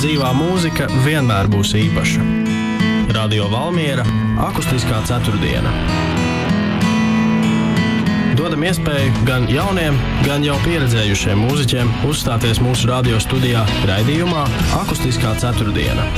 dzīvā mūzika vienmēr būs īpaša. Radio Valmiera – akustiskā ceturtdiena. Dodam iespēju gan jauniem, gan jau pieredzējušiem mūziķiem uzstāties mūsu radio studijā raidījumā Akustiskā ceturtdiena.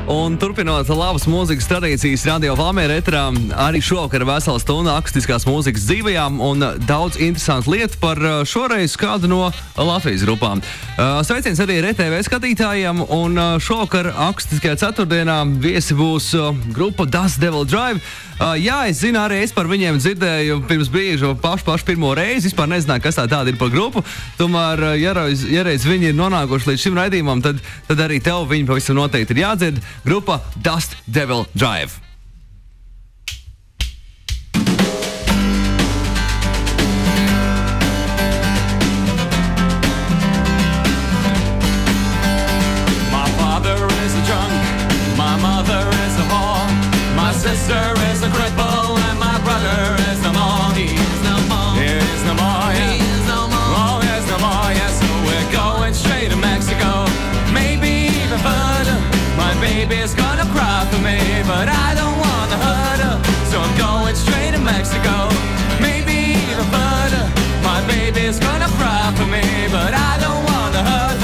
Un turpinot labas mūzikas tradīcijas Radio Valmiera eterā, arī šovakar vesela stunda akustiskās mūzikas dzīvajām un daudz interesantu lietu par šoreiz kādu no Latvijas grupām. Sveiciens arī RTV skatītājiem, un šovakar akustiskajā ceturtdienā viesi būs grupa Dust Devil Drive. Jā, es zinu, arī es par viņiem dzirdēju pirms brīža pašu pirmo reizi, vispār nezināju, kas tāda ir par grupu. Tomēr, ja reiz viņi ir nonākuši līdz šim raidījumam, tad arī tev viņi pavisam noteikti ir jādzird. Grupa Dust Devil Drive. My father is a drunk, my mother is a whore, my sister is a cripple, and my brother is no more. He is no more. He is no more, yeah. He is no more. Oh, he is no more, yeah. So we're going straight to Mexico, maybe even further. My baby's gonna cry for me, but I don't wanna hurt her, so I'm going straight to Mexico, maybe even further. My baby's gonna cry for me, but I don't wanna hurt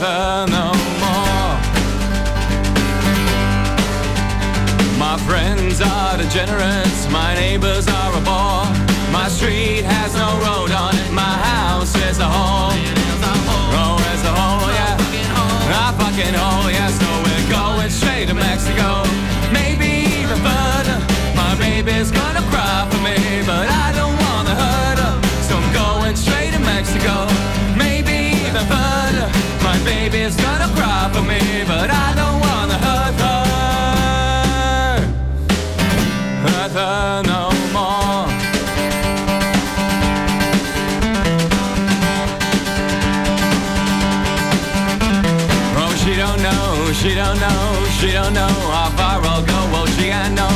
her no more. My friends are degenerates, my neighbors are a bore, my street has no road on it, my house is a hole. A fucking hole, yeah, so we're going straight to Mexico, maybe even further. My baby's gonna cry for me, but I don't wanna hurt her, so I'm going straight to Mexico, maybe even further. My baby's gonna cry for me, but I don't wanna hurt her no more. She don't know how far I'll go. Oh, she I know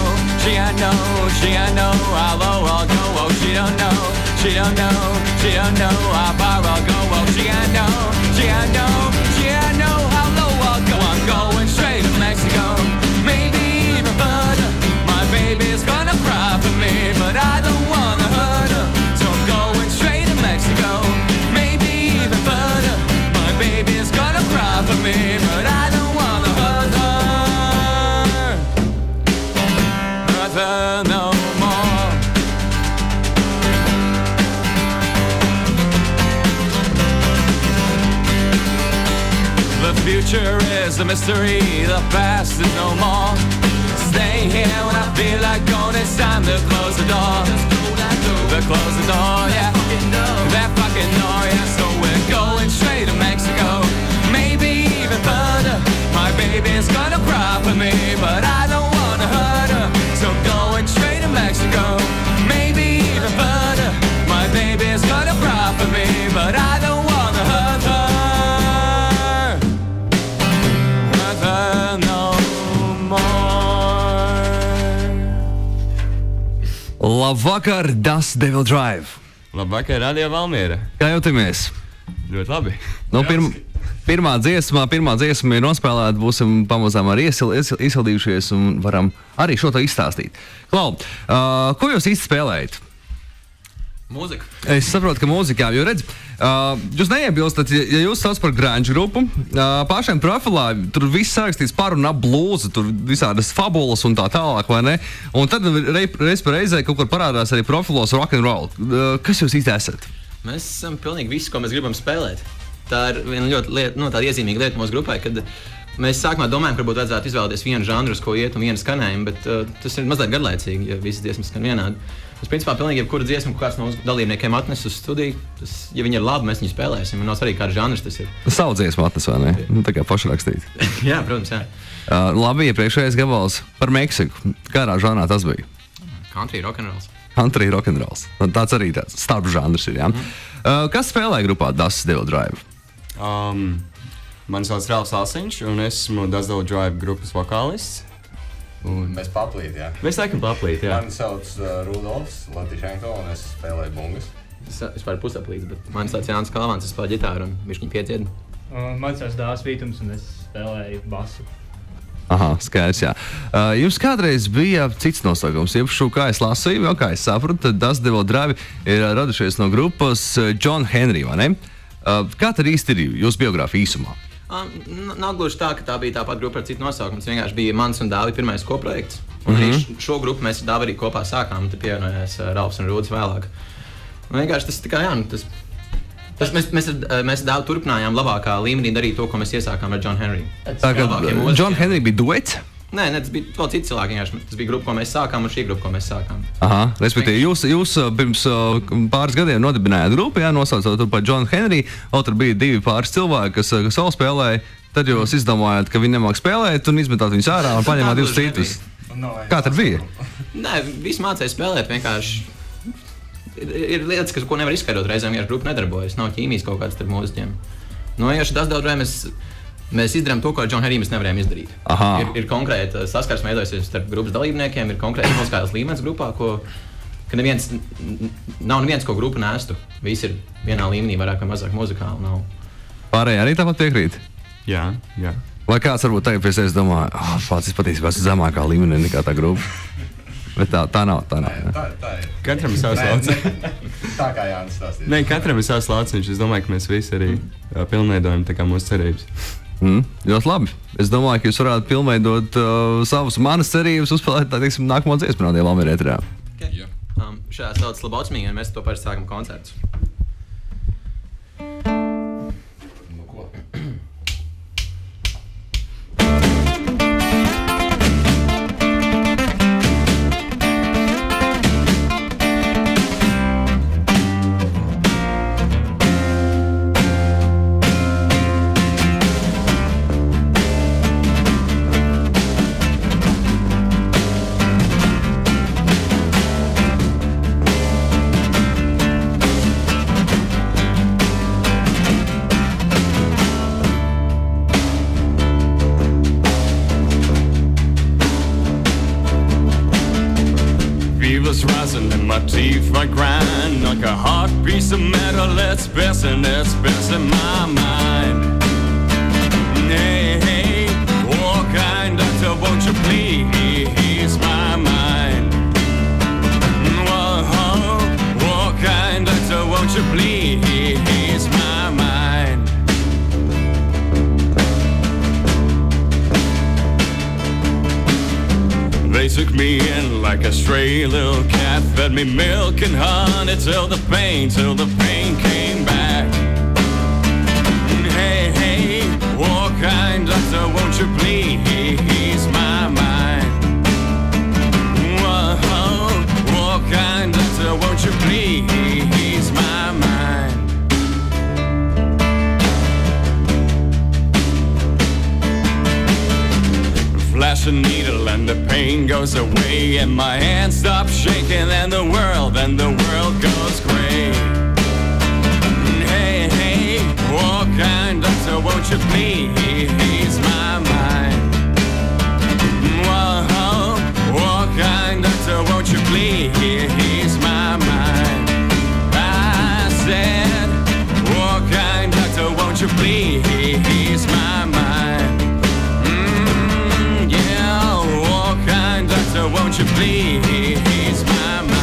how low I'll go. Oh, she don't know how far I'll go. Oh, she I know how low I'll go. I'm going straight to Mexico, maybe even further. My baby's gonna cry for me, but I don't wanna hurt her, so I'm going straight to Mexico, maybe even further. My baby's gonna cry for me, but I don't no more. The future is a mystery, the past is no more. Stay here when I feel like going, it's time to close the door. Close the door, yeah. That fucking door, yeah. So we're going straight to Mexico, maybe even further. My baby's gonna cry for me, but I don't wanna hurt her, so I'm going straight to Mexico, maybe even further. My baby's gonna cry for me, but I don't wanna hurt her no more. Labvakar, Dust Devil Drive. Labvakar, Radio Valmiera. Kā jūtamies? Ļoti labi. Pirmā dziesma ir nospēlēta, būsim pamazām arī izsildījušies un varam arī šo to izstāstīt. Klau, ko jūs īsti spēlējat? Mūzika. Es saprotu, ka mūzikā, jo redz, jūs neiebilstat, ja jūs sauc par grunge grupu, pašiem profilā tur viss sarakstīts par un ap blūzu, tur visādas fabulas un tā tālāk, vai ne? Un tad reiz par reizē kaut kur parādās arī profilos rock'n'roll. Kas jūs īsti esat? Mēs esam pilnīgi visu, ko mēs gribam spēlēt. Tā ir viena ļoti tāda iezīmīga lieta mūsu grupai, kad mēs sākumā domājam, ka varbūt vajadzētu izvēlēties vienu žanru, uz ko iet un vienu skanējumu, bet tas ir mazliet garlaicīgi, ja visas dziesmas skan vienādi. Mēs principā pilnīgi jebkuru dziesmu, ko kāds no dalībniekiem atnes uz studiju, ja viņi ir labi, mēs viņu spēlēsim. Un nav svarīgi, kāds žanrs tas ir. Savu dziesmu atnes, vai ne? Tā kā paši rakstīt. Jā, protams, jā. Labi, iepriekšējais gabals par Meksiku. Kādā žanrā tas bija? Country rock'n'rolls. Country rock'n'rolls. Tāds arī tāds starp žanrs ir, jā. Kas spēlē grupā Dust Devil Drive? Mani sauc Ralfs Alsiņš, un esmu Dust Devil Drive grupas vokālists. Mēs paplīt, jā. Mēs sākam paplīt, jā. Mani sauc Rudolfs Latišenko, un es spēlēju bungas. Es varu pusaplīts, bet man sauc Jānis Kalvāns, es spēlēju ģitāru un viņš viņu piecied. Man sauc Dāvs Vītums, un es spēlēju basu. Aha, skaidrs, jā. Jums kādreiz bija cits nosaukums, iepšu, kā es lasīju, jau kā es sapratu, tad Das Devil Drive ir radušies no grupas John Henry, vai ne? Kā tad īsti ir jūsu biogrāfija īsumā? Nav gluži tā, ka tā bija tāpat grupa ar citu nosaukumu. Tas vienkārši bija mans un Dāvi pirmais koprojekts. Un arī šo grupu mēs ar Dāvi arī kopā sākām, tad pievienojās Ralfs un Rūdis vēlāk. Un vienkārši tas tā kā, mēs ar Dāvi turpinājām labākā līmenī darīt to, ko mēs iesākām ar John Henry. Tā kā John Henry bija duets? Nē, tas bija vēl cits cilvēki. Tas bija grupa, ko mēs sākām, un šī grupa, ko mēs sākām. Aha, respektīvi, jūs pirms pāris gadiem nodibinājāt grupu, nosaucot to par John Henry, vēl tur bija divi pāris cilvēki, kas vēl spēlēja. Tad jūs izdomājāt, ka viņi nemāk spēlēt, un izmetāt viņus ārā un paņemāt divus citus. Kā tad bija? Nē, visi mācīja spēlēt vienkārši. Ir lietas, ko nevar izskaidrot reizēm, ja grupa nedarbojas. Nav ķīmijas kaut kāds starp mūziķiem. Vienkārši tas daudz reizes mēs izdarām to, ko ar John Henry mēs nevarējām izdarīt. Ir konkrēta saskarsme veidojusies starp grupas dalībniekiem, ir konkrēti muzikāls līmenis grupā, ka nav neviens, ko grupa nestu. Visi ir vienā līmenī, vairāk vai mazāk muzikāli nav. Pārējie arī tāpat piekrīt? Jā. Vai kāds varbūt tagad pie sevis domā, pats es patiesībā esmu zemākā līmenī nekā tā grupa? Bet tā nav. Tā ir. Katram ir savs lauciņš. Tā kā Jānis stāstīja. Nē, katram ir savs lauciņš. Es domāju, ka mēs visi arī pilnveidojam tā kā mūsu cerības. Ļoti labi. Es domāju, ka jūs varētu pilnveidot manas cerības uzspēlēt tā, teiksim, nākamo dziesmu Radio Valmiera ēterā. Okay. Šajā sauc Slabocmī, un mēs to parasti sākam koncertus. Rising and my teeth I grind like a hot piece of metal. It's best in my mind. Hey, oh kind doctor, won't you please my mind? Whoa, oh kind doctor, won't you please my mind? They took me in like a stray little cat, fed me milk and honey till the pain came back. Hey, oh kind doctor, won't you please my mind? Whoa, oh kind doctor, won't you please my mind? Flash a needle and the pain goes away, and my hand stops shaking, and the world goes gray. Hey, oh kind doctor, won't you please my mind? Whoa, oh kind doctor, won't you please my mind? I said, oh kind doctor, won't you please my mind? Doctor, won't you please my mind?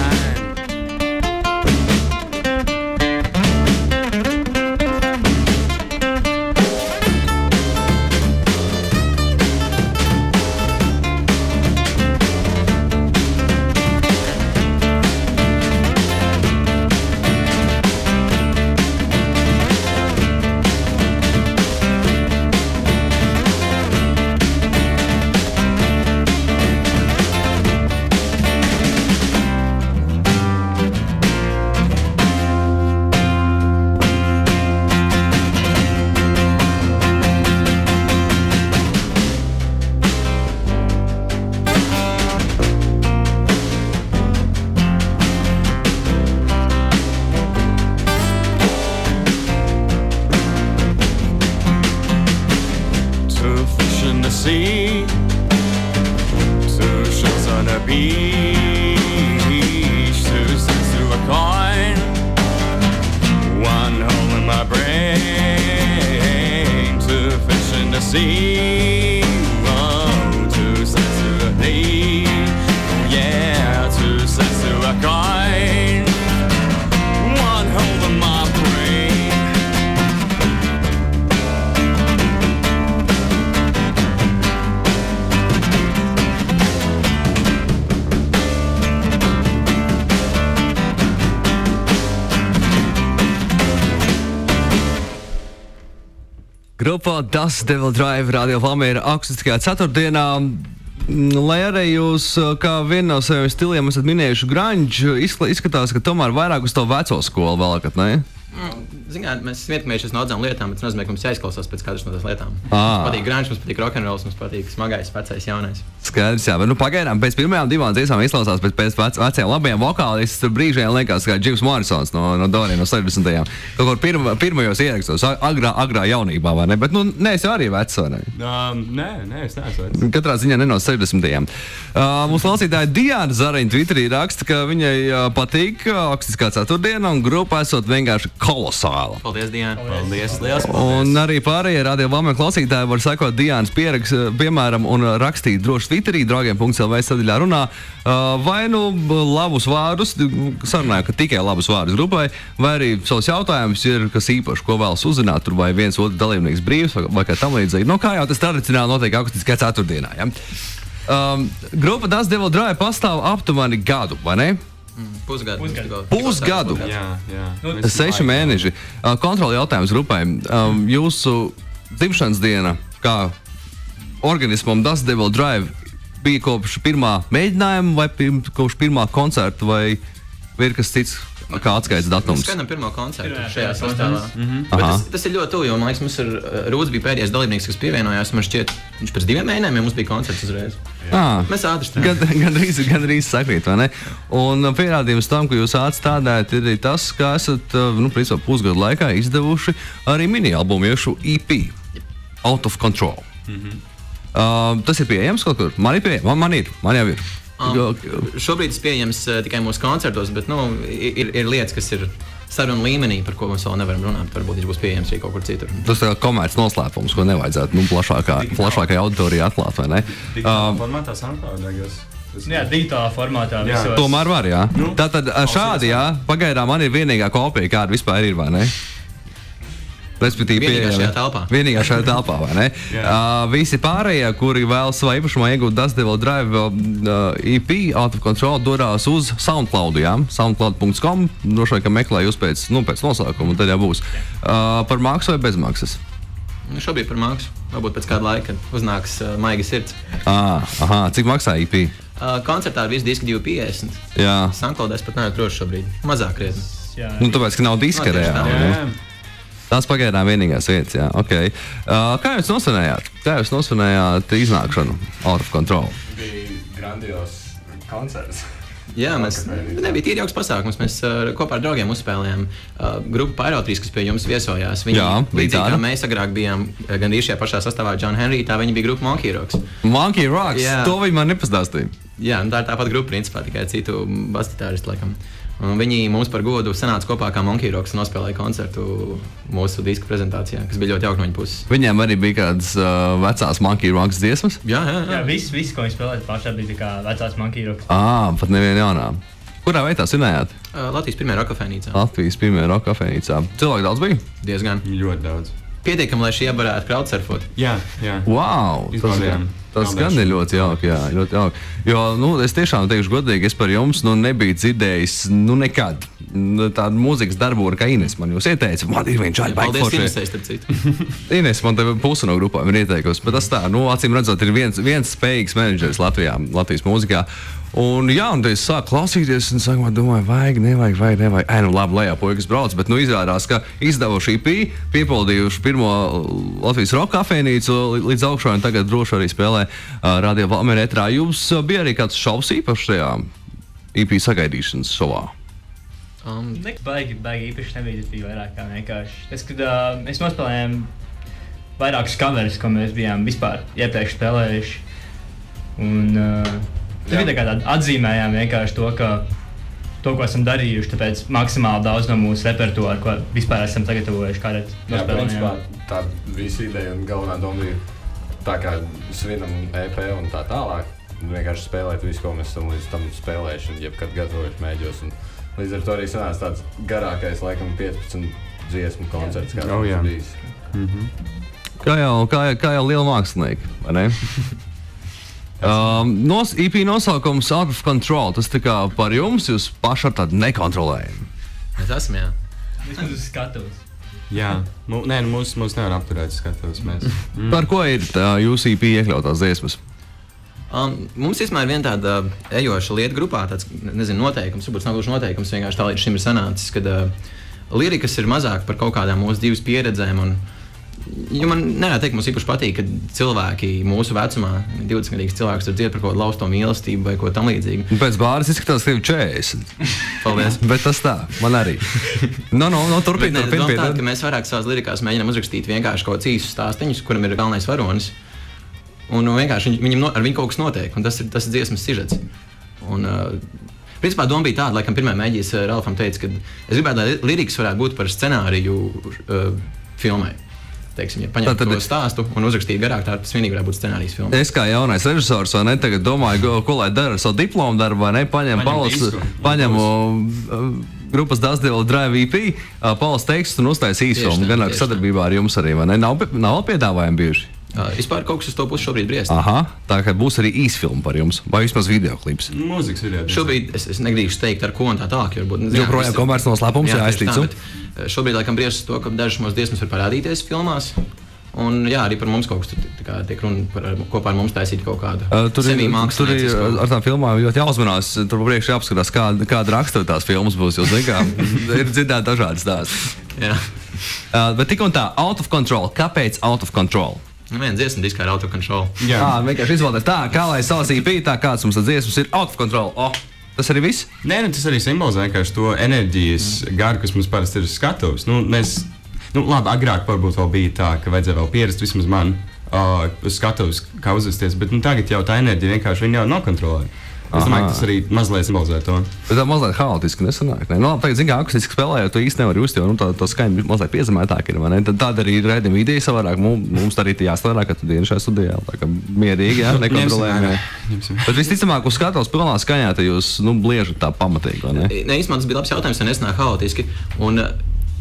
Grupa Das Devil Drive Radio Valmiera akustiskajā ceturtdienā. Lai arī jūs kā vienu no saviem stiliem esat minējuši grunge, izskatās, ka tomēr vairāk uz to veco skolu vēlakat, ne? Zināt, mēs ietekmējušies no daudzām lietām, bet tas nozīmē, ka mums jāizklausās pēc katras no tās lietām. Mums patīk grunge, mums patīk rock'n'rolls, mums patīk smagais, vecais, jaunais. Skaidrs, jā, bet pagaidām pēc pirmajām divām dziesmām izklausās pēc vecajiem labajiem vokālistiem. Tur brīžiem liekas, kā Jims Morrisons no Doriem no 60. Kaut kur pirmajos ierakstos, agrā jaunībā, vai ne? Bet, neesi arī vecs, vai ne? Nē, es neesmu vecs. Katrā ziņā ne no 60. Mūsu klausītāja Diana Zariņa Twitterī raksta, ka viņai patīk akustiskā ceturtdiena un grupa esot vienkārši kolosāla. Paldies, Diana. Paldies, liels paldies. Un arī pārējie Radio Valmiera klausītāji var sekot Diānas piemēram un rakstīt droši Twitterī, draugiem.lv sadaļā runā, vai labus vārdus, sarunāju, ka tikai labus vārdus grupai, vai arī savus jautājumus ir kas īpaši, ko vēlas uzzināt, tur vai viens otrs dalībnieks brīvs, vai kā tam līdzīgi. Kā jau tas tradicionāli notiek akustiskā ceturtdienā, ja? Grupa Das Devil Drive pastāv aptuveni gadu, vai ne? Pusgadu. Jā. 6 mēneši. Kontroli jautājums grupai. Jūsu dzimšanas diena, kā organismam Das Devil Drive, bija kopš pirmā mēģinājuma vai kopš pirmā koncerta vai ir kas cits? Kā atskaites datums? Mēs skaidām pirmo koncertu šajā sastāvā. Tas ir ļoti tuvu, jo, man liekas, mums ir Rūds bija pēdējais dalībnieks, kas pievienojās. Man šķiet, viņš pēc 2 mēnešiem mums bija koncerts uzreiz. Mēs ātri strādājām. Gandrīz sakrīt, vai ne? Un pierādījums tam, ka jūs ātri strādājat, ir tas, ka esat, principā pusgadu laikā izdevuši arī mini-albumu, iešu EP, Out of Control. Tas ir pieejams kaut kur? Man ir pieejams, man jau ir. Šobrīd tas pieejams tikai mūsu koncertos, bet ir lietas, kas ir sarunu līmenī, par ko mēs vēl nevaram runāt. Varbūt viņš būs pieejams arī kaut kur citur. Tas ir komerc noslēpums, ko nevajadzētu plašākai auditorijai atklāt, vai ne? Digitālā formātā SoundCloud. Jā, digitālā formātā visos. Tomēr var, jā. Tātad šādi, jā, pagaidām man ir vienīgā kopija, kāda vispār ir, vai ne? Respektīvi, vienīgā šajā telpā, vai ne? Visi pārējie, kuri vēl savā īpašumā iegūt Das Devil Drive EP, Out of Control, dodās uz SoundCloud, jā? SoundCloud.com, droši vien, ka meklēj pēc nosākuma, un tad jau būs. Par maksu vai bez maksas? Šobrīd par maksu. Varbūt pēc kāda laika, kad uznāks maiga sirds. Cik maksā EP? Koncertā ar visu disku 250. Jā. SoundCloudēs pat nav droši šobrīd. Mazāk krietni. Tāpēc, ka nav diska reāli. Tās pagaidām vienīgās vietas, jā, ok. Kā jūs nosvinējāt iznākšanu Out of Control? Bija grandios koncerts. Jā, nebija tīri jauks pasākums. Mēs kopā ar draugiem uzspēlējām grupu Pyrotrīs, kas pie jums viesojās. Viņi, līdzīgi kā mēs agrāk bijām gandrīz šajā pašā sastāvā John Henry, tā viņi bija grupa Monkey Rocks. Monkey Rocks? Jā. To viņi man nepastāstīja. Jā, tā ir tāpat grupa principā, tikai citu basgitāristu laikam. Un viņi mums par godu sanāca kopā kā Monkey Rocks un nospēlēja koncertu mūsu disku prezentācijā, kas bija ļoti jauki no viņa puses. Viņiem arī bija kādas vecās Monkey Rocks dziesmas? Jā. Viss, ko viņi spēlēja pašā, bija kā vecās Monkey Rocks. Pat neviena jaunā. Kurā veidā svinējāt? Latvijas pirmajā rockafēnīcā. Latvijas pirmajā rockafēnīcā. Cilvēku daudz bija? Diezgan. Ļoti daudz. Pietiekami, lai šie varētu crowdsurfot. Jā. Wow! Tas gan ir ļoti jauki, jā, ļoti jauki. Jo, es tiešām teikšu godīgi, es par jums nebiju dzirdējis, nekad. Tādu mūzikas darbūru kā Ines man jūs ieteica. Man ir viņš āļ baigi forši. Paldies Inesei, starp citu. Ines man te pusi no grupām ir ieteikusi, bet tas tā, acīm redzot, ir viens spējīgs menedžeris Latvijas mūzikā. Un es sāku klausīties un sākumā domāju, vajag, nevajag. Labi, lejā puikas brauc, bet izrādās, ka izdevuši EP, piepildījuši pirmo Latvijas roka kafejnīcu līdz augšā un tagad droši arī spēlē Radio Valmiera etrā. Jums bija arī kāds šovs īpašs šajā EP sagaidīšanas šovā? Baigi īpaši nebija, tas bija vairāk kā vienkārši. Kad mēs nospēlējām vairākus coverus, ko mēs bijām vispār iepriekš spēlējuši. Un tas bija tā kā atzīmējām vienkārši to, ko esam darījuši, tāpēc maksimāli daudz no mūsu repertuāra, ko vispār esam sagatavojuši kādreiz nospēlējām. Jā, principā tā visa ideja un galvenā doma bija tā kā svinam EP un tā tālāk. Vienkārši spēlēt visu, ko mēs esam līdz tam spēlējuši un jebkad gatavojuši mēģos. Un līdz ar to arī sanāca tāds garākais, laikam, 15 dziesmu koncerts, kā tas bijis. Kā jau liela mākslinieki, vai ne? EP nosaukums Out of Control, tas tā kā par jums, jūs paši ar tādu nekontrolējumu. Mēs esam, jā. Vismaz uz skatuves. Jā, mūs nevar apturēt skatos. Par ko ir jūsu EP iekļautās dziesmas? Mums īstenībā ir viena tāda ejoša lieta grupā, tāds, nezinu, noteikums, varbūt nav gluži noteikums, vienkārši tā līdz šim ir sanācis, kad lirikas ir mazāk par kaut kādām mūsu dzīves pieredzēm. Jo man nevarētu teikt, mums īpaši patīk, kad cilvēki mūsu vecumā, 20-gadīgs cilvēks, var dzied par kaut kādu lausto mīlestību vai ko tam līdzīgu. Pēc bāras izskatās, ka tev 40. Paldies. Bet tas tā, man arī. Turpin. Tā, ka mēs vairāk savās lirikās mēģinām uzrakstīt vienkārši kaut kādus īsus stāstiņus, kuram ir galvenais varonis. Un vienkārši ar viņu kaut kas notiek, un tas ir dziesmas sižets. Un, principā doma bija tāda, laikam pirmā mēģīs Ralfam teica, ka es gribētu, lai lirikas varētu būt par scenāriju filmai. Teiksim, ja paņemt to stāstu un uzrakstīt garāk, tas vienīgi varētu būt scenārijas filma. Es kā jaunais režisors, vai ne, tagad domāju, ko lai dara ar savu diplomu darbu, vai ne, paņemu grupas Dazdila Drive EP, Pauls tekstu un uztais īsfilmu, gan ar sadarbībā ar jums arī, vai ne? Nav piedāvājumi bijuši? Vispār kaut kas uz to pusi šobrīd briest. Aha, tā kā būs arī īsfilma par jums, vai vismaz videoklips? Mūzikas video. Šobrīd es negrīšu teikt ar ko un tā tālāk, jo varbūt... Joprojām komerc noslēpums, jā, es ticu. Šobrīd laikam briest uz to, ka dažas mūsu dziesmas var parādīties filmās. Un jā, arī par mums kaut kas tiek runa par kopā ar mums taisīt kaut kādu semīmākslu. Tur ir ar tām filmām ļoti jāuzmanās, tur priekš jāapskatās, kāda rakstura tās filmas būs, jo zin kā, ir dzirdēt dažādas tās. Jā. Bet tik un tā, Out of Control, kāpēc Out of Control? Viena dziesma diskā ir Out of Control. Jā, vienkārši izvēlēt tā, kā lai savas EP, tā kāds mums dziesmas ir Out of Control. Tas arī viss? Nē, tas arī simbolizē vienkārši to enerģijas garu, kas mums parasti ir skatuves. Labi, agrāk varbūt vēl bija tā, ka vajadzēja vēl pierast vismaz man uz skatuves, kā uzvesties, bet tagad jau tā enerģija vienkārši jau nokontrolē. Es domāju, ka tas arī mazliet simbolizē to. Bet tā mazliet haotiski nesanāk. Ne? Tagad, zin kā, akustiski spēlējot, to īsti nevar just, jo tā skaņa mazliet piezemētāk ir. Tāda arī ir raidījuma ideja savādāk. Mums arī jāstrādā, ka tu dienu šajā studijā. Tā kā mierīgi, jā, nekontrolējami. Bet visticamāk, uz skatuves pilnā skaņā, tad jūs bliežat tā pamatīgi, vai ne? Īstenībā tas bija labs jautājums, ja nesanāk haotiski. Un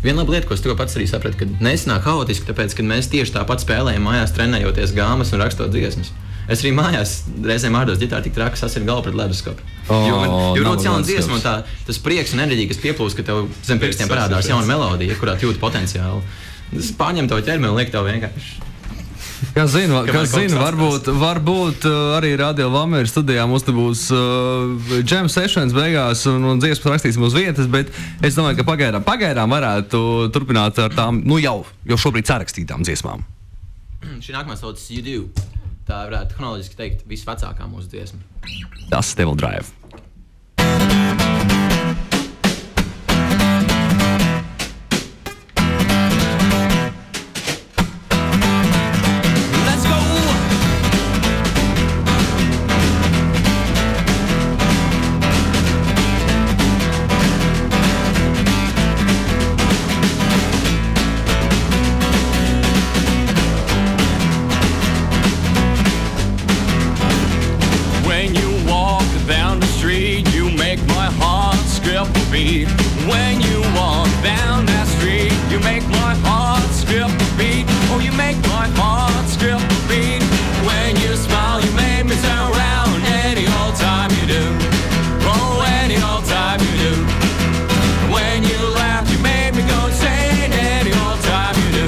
viena laba lieta, ko es tikko pats arī sapratu, ka nesanāk haotiski, tāpēc, ka mēs tieši tāpat spēlējam mājās, trenējoties gāmas un rakstot dziesmas. Es arī mājās reizēm ārdos ģitāru tik traki sasir galvu pret leduskapu. Jo rodas jauna dziesma un tas prieks un enerģija, kas pieplūst, ka tev zem pirkstiem parādās jauna melodija, kurā jūti potenciālu. Tas pārņem tev ķermeni un liek tev vienkārši. Kas zina, varbūt arī Radio Valmiera studijā mums te būs jam sessions beigās un dziesmas rakstīsim uz vietas, bet es domāju, ka pagaidām varētu turpināt ar tām, jau šobrīd sarakstītām dziesmām. Šī nākamā saucas You Do. Tā varētu chronoloģiski teikt visvecākā mūsu dziesma. Tas Devil Drive. When you walk down that street, you make my heart skip a beat. Oh, you make my heart skip a beat. When you smile, you make me turn around any old time you do. Oh, any old time you do. When you laugh, you make me go insane any old time you do.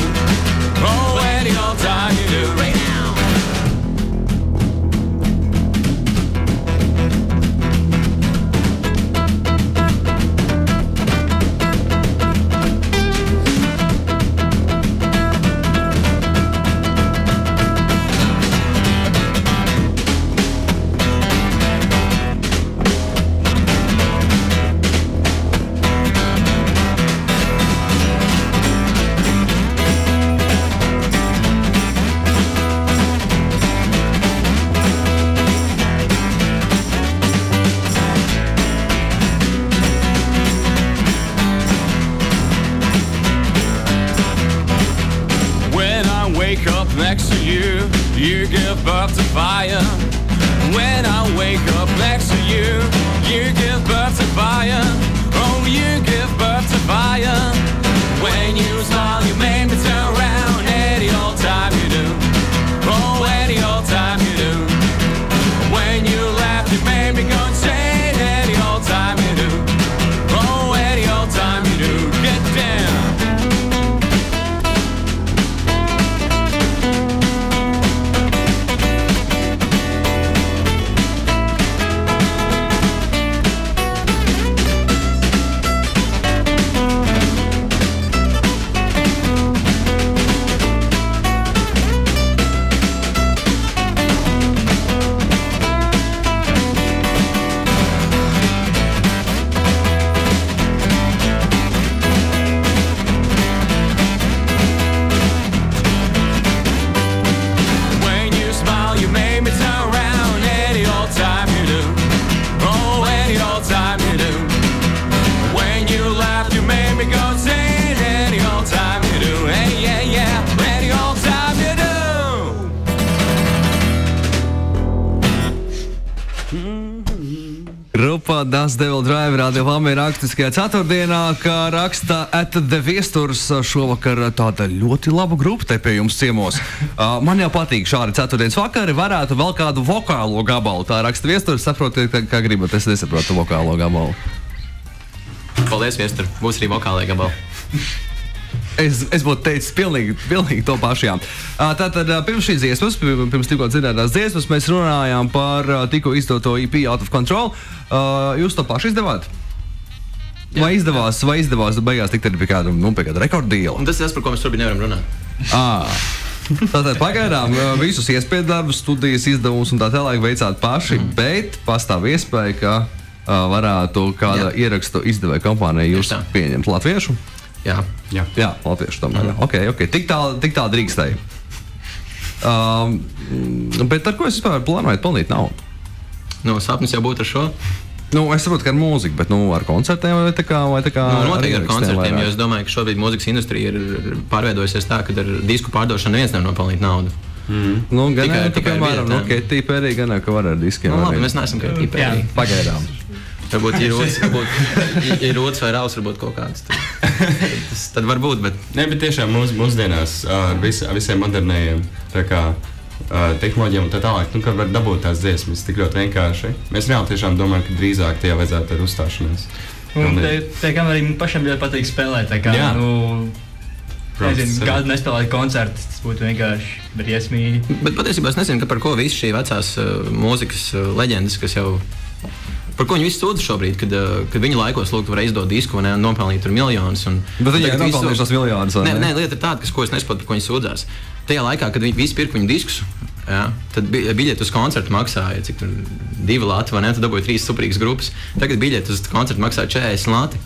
Oh, any old time you do. Right now. Next to you, you give birth to fire. When I wake up next to you, you give birth to fire. Oh, you give birth to fire. When you smile, you make me turn around any old time you do. Oh, any old time you do. When you laugh, you make me go insane any old time you do. Oh, any old time you do. Get down. Das Devil Drive Radio Valmī rakstiskajā ceturtdienā, kā raksta At The Viesturs šovakar tāda ļoti laba grupa te pie jums ciemos. Man jau patīk šādi ceturtdienas vakari, varētu vēl kādu vokālo gabalu. Tā raksta Viesturs, saprotiet, kā gribat, es nesaprotu vokālo gabalu. Paldies, Viestur, būs arī vokālai gabali. Es būtu teicis pilnīgi to pašu, jā. Tātad pirms šīs dziesmas, pirms tikko dzirdētās dziesmas, mēs runājām par tikko izdoto EP Out of Control. Jūs to paši izdevāt? Jā, vai izdevās beigās tikt arī pie kāda rekorddīla? Un tas ir tas, par ko mēs šobrīd nevaram runāt. Tātad pagaidām visus iespēju darbus, studijas izdevumus un tā tālāk veicāt paši, bet pastāv iespēja, ka varētu kāda ierakstu izdevēja kompānija jūs pieņemt latviešu? Jā, latviešu tomēr. Okay. Tik tā drīkstēja. Bet ar ko es vispār plānoju pelnīt naudu? Sapnis jau būtu ar šo. Es saprotu, ka ar mūziku, bet ar koncertiem vai tā kā noteikti ar koncertiem, jo es domāju, ka šobrīd mūzikas industrija ir pārveidojusies tā, ka ar disku pārdošanu neviens nevar nopelnīt naudu. Tikai varam, Katy Perry gan ka var ar diskiem. Labi, mēs neesam Katy Perry. Pagaidām. Varbūt ir rodas vai raus, varbūt kaut kāds. Tad var būt, bet... Bet tiešām mūsdienās ar visiem modernējiem tehnoloģiem un tā tālāk, ka var dabūt tās dziesmas tik ļoti vienkārši. Mēs reāli tiešām domājam, ka drīzāk tie vajadzētu ar uzstāšanos. Te kam arī pašam ļoti patīk spēlēt, nezinu, kādu nespēlēt koncertus, tas būtu vienkārši briesmīgi. Bet patiesībā es nezinu, par ko visi šī vecās mūzikas leģendas, kas jau... Par ko viņi visi sūdza šobrīd, kad viņu laikos varēja izdot disku un nopelnīt tur miljonus. Bet viņi ir nopelnījuši tos miljonus, vai ne? Nē, lieta ir tāda, ko es nesaprotu, par ko viņi sūdzās. Tajā laikā, kad viņi visi pirka viņu diskus, tad biļeti uz koncertu maksāja, cik tur 2 lati, vai ne, tad dabūja 3 superīgas grupas. Tagad biļeti uz koncertu maksāja 40 lati.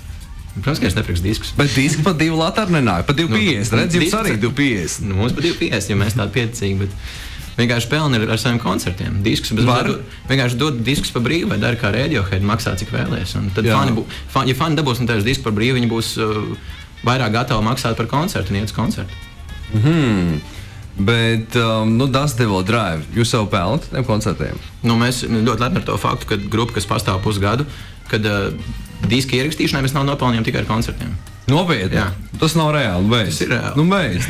Protams, ka es nepirks diskus. Bet diski par 2 lati arī nenāk, par 2,50, redz, jums arī 2,50. Mums par 2,50, jo mēs tādi pieticīgi, bet... Vienkārši pelni ar saviem koncertiem. Vienkārši dod diskus par brīvu, vai dara kā Radiohead, maksā cik vēlies. Un tad ja fani dabūs no tevis disku par brīvu, viņi būs vairāk gatavi maksāt par koncertu un iet uz koncertu. Bet, Das Devil Drive, jūs jau pelnat tiem koncertiem? Mēs ļoti lepni ar to faktu, ka grupa, kas pastāv pusgadu, kad diski ierakstīšanai mēs nav nopelnījām tikai ar koncertiem. Nopietni? Jā. Tas nav reāli, beidz. Tas ir reāli. Beidz,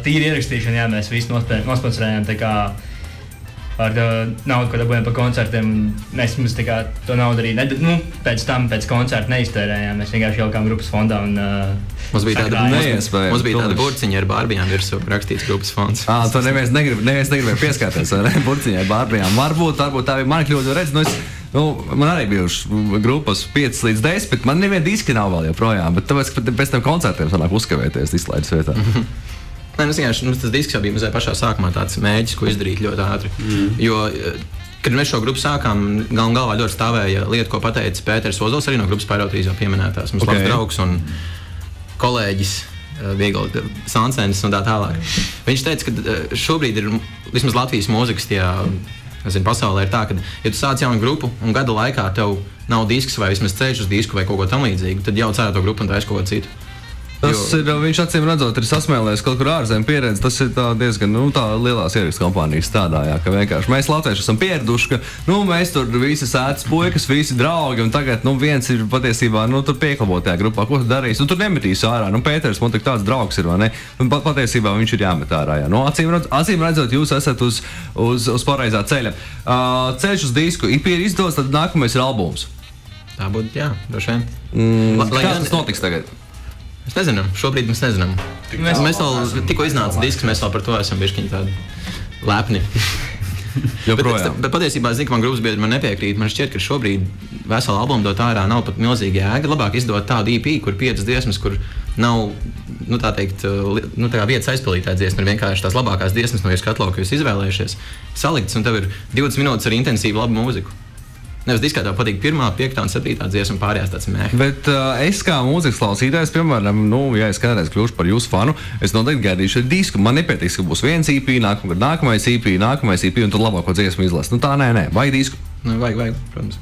tīri ierakstīšana, mēs visi nosponsorējām ar naudu, ko dabūjām par koncertiem. Mēs to naudu arī pēc koncerta neiztērējām. Mēs vienkārši ielikām grupas fondā un mums bija tāda burciņa ar bārbijām virsū rakstīts grupas fonds. To neviens negribēja pieskārties, vai ne? Burciņai bārbijām. Varbūt tā bija man kļūda, redz, man arī bijuši grupas 5 līdz 10, bet man neviena diski nav vēl joprojām, bet tāpēc, ka pēc tam koncertiem sanāk uzkavēties izlaides vietā. Tas disks jau bija mazliet pašā sākumā tāds mēģis, ko izdarīt ļoti ātri. Jo, kad mēs šo grupu sākām, galvā ļoti stāvēja lieta, ko pateica Pēters Ozols, arī no grupas Pairotrīs jau pieminētās. Mums labs draugs un kolēģis, Viegli Sansens un tā tālāk. Viņš teica, ka šobrīd ir vismaz Latvijas mūzikas pasaulē ir tā, ka, ja tu sāc jaunu grupu un gada laikā tev nav disks vai vismaz ceļš uz disku vai kaut ko tam līdzīgu, tad jau cerā to grupu un taisa kaut ko citu. Viņš acīm redzot, ir sasmēlējis kaut kur ārzemju pieredzi. Tas ir diezgan tā lielās ierakstu kompānijas strādājā, ka vienkārši mēs latvieši esam pieraduši, ka mēs tur visi sētas puikas, visi draugi, un tagad viens ir patiesībā tur pieklabot tajā grupā, ko tu darīsi. Tur nemetīs ārā. Pēters, man tik tāds draugs ir, vai ne? Un patiesībā viņš ir jāmet ārā. Jā. Acīm redzot, jūs esat uz pareizā ceļa. Ceļš uz disku ir izdots, tad nākamais ir albums. Tā būtu, jā, droši vien. Kā tas notiks tagad? Mēs nezinām, šobrīd mēs nezinām. Mēs vēl tikko iznāca disks, mēs vēl par to esam bišķiņi tādi lepni. Bet patiesībā es zinu, ka man grupas biedri man nepiekrīt. Man šķiet, ka šobrīd veselu albumu dot ārā nav pat milzīgi jēga. Labāk izdot tādu EP, kur 5 dziesmas, kur nav, tā kā vietas aizpildītā dziesma, ir vienkārši tās labākās dziesmas no jūsu kataloga, ko jūs izvēlējušies, saliktas, un tev ir 20 minūtes ar intensīvu labu mūziku. Nevis diskā tev patīk 1., 5. un 7. dziesma, pārējās tāds mēh. Bet es kā mūzikas klausītājs, piemēram, ja es kādreiz kļūšu par jūsu fanu, es noteikti gaidīšu ar disku. Man nepietiks, ka būs viens EP, nākamais EP, un tad labāko dziesmu izlast. Tā nē, vajag disku. Vajag, protams.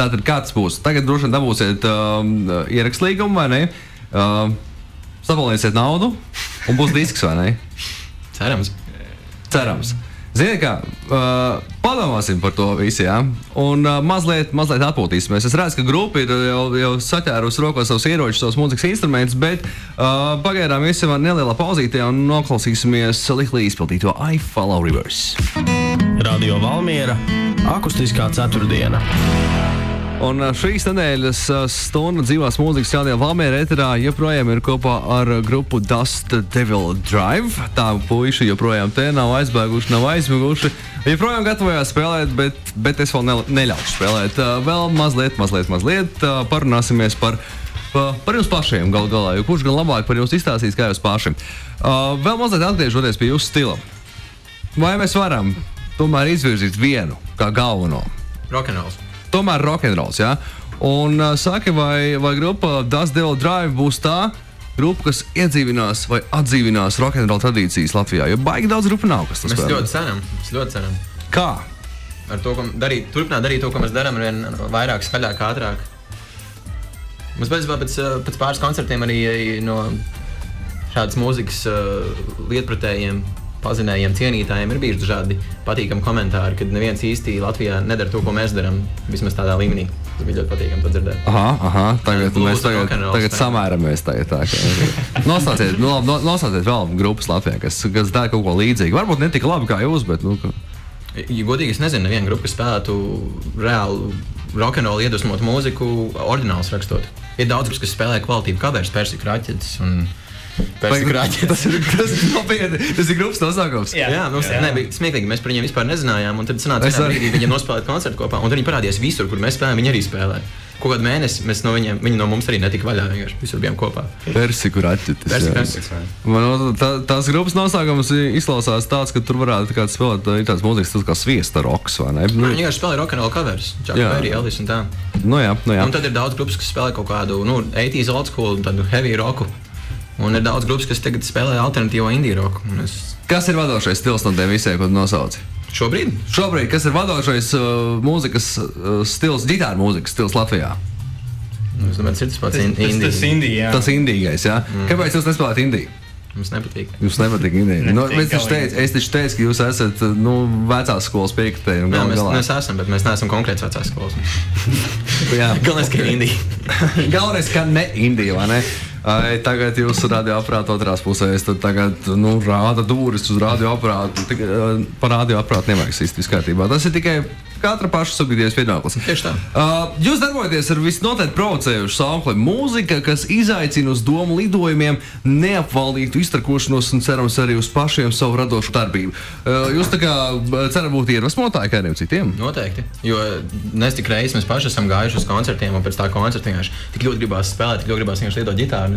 Tātad kāds būs? Tagad droši vien dabūsiet ierakslīgumu, vai ne? Sapalnieciet naudu, un būs disks, vai ne? Cerams. Ziniet kā, padomāsim par to visu, jā? Un mazliet atpūtīsimies. Es redzu, ka grupa ir jau saķērus rokos savus ieročus, savus mūzikas instrumentus, bet pagaidām iesim ar nelielā pauzītē un noklausīsimies Lihlī izpildīto I Follow Rivers. Radio Valmiera akustiskā ceturtdiena. Un šīs nedēļas stunda dzīvās mūzikas Radio Valmiera eterā joprojām ir kopā ar grupu Dust Devil Drive. Tā puiši joprojām te nav aizbēguši, nav aizmiguši. Joprojām gatavojās spēlēt, bet es vēl neļaušu spēlēt. Vēl mazliet parunāsimies par jums pašiem galu galā, jo kurš gan labāk par jums izstāstīs kā jūs paši. Vēl mazliet atgriežoties pie jūsu stila. Vai mēs varam tomēr izvirzīt vienu kā galveno? Rock'n'rolls. Tomēr rock'n'rolls, jā. Un saki, vai grupa Dust Devil Drive būs tā grupa, kas iedzīvinās vai atdzīvinās rock'n'roll tradīcijas Latvijā? Jo baigi daudz grupu nav, kas tas spēlē. Mēs ļoti ceram. Kā? Ar to, turpināt darīt to, ko mēs darām, vien vairāk, skaļāk, ātrāk. Mums pēc pāris koncertiem arī no šādas mūzikas lietpratējiem, pazinējiem, cienītājiem ir bijuši dažādi patīkami komentāri, kad neviens īsti Latvijā nedara to, ko mēs darām, vismaz tādā līmenī. Tas bija ļoti patīkami to dzirdēt. Aha, tagad samēramies tagad tā. Nosauciet vēl grupas Latvijā, kas dara kaut ko līdzīgu. Varbūt ne tik labi kā jūs, bet Ja godīgi, es nezinu nevienu grupu, kas spēlētu reālu rock'n'roll iedvesmotu mūziku oriģināls rakstot. Ir daudz grupas, kas spēlē kvalitīvu covers, Persika raķetes un Persika raķetes. Tas ir grupas nosaukums. Jā, mums nebija smieklīgi, mēs par viņiem vispār nezinājām, un tad sanāca vienā brīdī viņiem nospēlēt koncertu kopā, un tad viņi parādījās visur, kur mēs spēlējām, viņi arī spēlē. Kaut kādu mēnesi mēs viņi no mums arī netika vaļā, vienkārši visur bijām kopā. Persika raķetes. Tās grupas nosaukums izklausās tāds, ka tur varētu kāds spēlēt tāds mūzikas, tas kā Sviesta roks, vai ne? Viņi vienkārši spēlē rock'n'roll covers, Chuck Berry, Elvis un tā. Jā. Un tad ir daudz grupas, kas spēlē kaut kādu 80s old school, tādu heavy rocku. Un ir daudz grupas, kas tagad spēlē alternatīvo indie roku. Kas ir vadošais stils no tiem visiem, ko tu nosauci? Šobrīd, kas ir vadošais mūzikas stils, ģitāra mūzikas stils Latvijā? Es domāju, tas pats indie. Tas indie, jā. Tas indīgais, jā. Kāpēc jūs nespēlēt indiju? Mums nepatīk. Jums nepatīk indija? Es taču teicu, ka jūs esat vecās skolas piekritēji. Jā, mēs esam, bet mēs neesam konkrēts vecās skolas. Galvenais, ka ir indija. Galvenais, ka ne indija, vai ne? Tagad jūs radioaparātu otrās pusēs, tad tagad rāda dūris uz radioaparātu. Par radioaparātu nevajag sist viss kārtībā. Tas ir tikai katra paša subjektīvais viedoklis. Tieši tā. Jūs darbojaties ar visnotaļ provocējušu saukli mūzika, kas izaicina uz domu lidojumiem, neapvaldītu iztrakošanos un cerams arī uz pašiem savu radošu darbību. Jūs tā kā cerat būt iedvesmotāji kādiem citiem? Noteikti, jo nes tik reizes mēs paši esam gājuši uz koncertiem un pēc tā koncerta vienkārši tik ļoti gribās spēlēt, tik ļoti gribās vienkārši liedot ģitāru.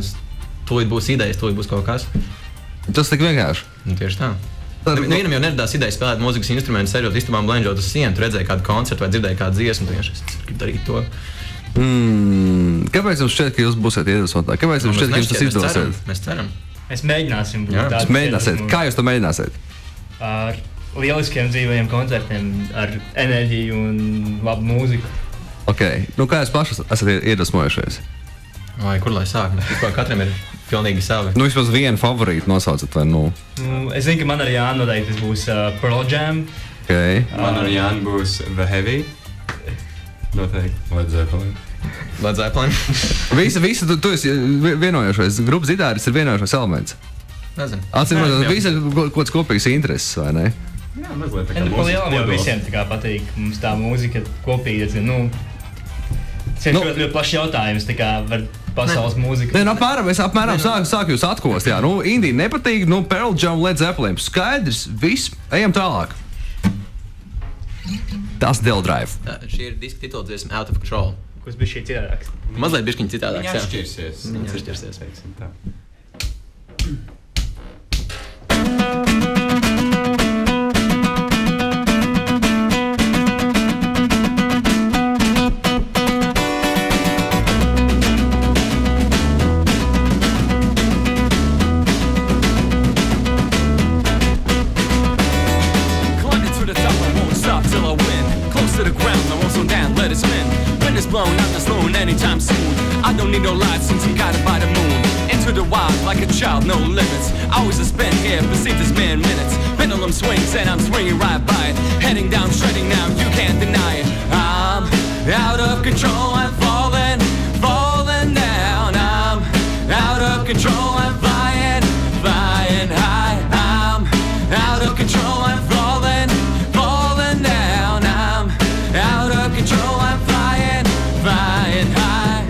Tūlīt būs idejas, tūlīt būs kaut kas. Tas tik vienkārši. Tieši tā. Nevienam jau neradās ideja spēlēt mūzikas instrumentus, sēžot istabā un blenžot uz sienu. Tu redzēji kādu koncertu vai dzirdēji kādu dziesmu, tu vienkārši gribi darīt to. Kāpēc jums šķiet, ka jūs būsiet iedvesmotāji? Kāpēc jums šķiet, ka jums tas izdosies? Mēs ceram. Mēs mēģināsim. Jūs mēģināsiet. Kā jūs to mēģināsiet? Ar lieliskiem dzīvajiem koncertiem, ar enerģiju un labu mūziku. Okay. Kā jūs paši esat iedvesmojušies? Vai kur lai sāk? Katram ir pilnīgi savi. Vismaz vienu favorītu nosaucat, vai Es zinu, ka man ar Jānu noteikti tas būs Pearl Jam. Okay. Man ar Jānu būs The Heavy. Noteikti. Led Zeppelin. Led Zeppelin. Visi, tu esi vienojošais. Grupas ģitāris ir vienojošais elements. Nezinu. Atcīmredzot, visi ir kaut kāds kopīgs intereses, vai ne? Jā, mazliet tā kā mūzikas kodols. Jau visiem tā kā patīk. Mums tā mūzika kopīga. Tas ir ļoti plašs jautājums. Tā kā var pasaules mūzika. Apmēram sāk jūs atkost. Jā, Indija nepatīk, Pearl Jam, Led Zeppelin. Skaidrs, viss, ejam tālāk. Tas Devil Drive. Šī ir diska titula dziesma Out of Control. Kas bija šī citādāks? Mazliet bišķiņ citādāks, jā. Viņa atšķirsies. Veiksim tā. Blown out the saloon anytime soon. I don't need no lights since you got it by the moon. to the wild like a child, no limits. Hours I spent here, perceived as mere minutes. Pendulum swings and I'm swinging right by it. Heading down, shredding now, you can't deny it. I'm out of control, I'm falling, falling down. I'm out of control, I'm flying, flying high. I'm out of control, I'm falling, falling down. I'm out of control, I'm flying, flying high.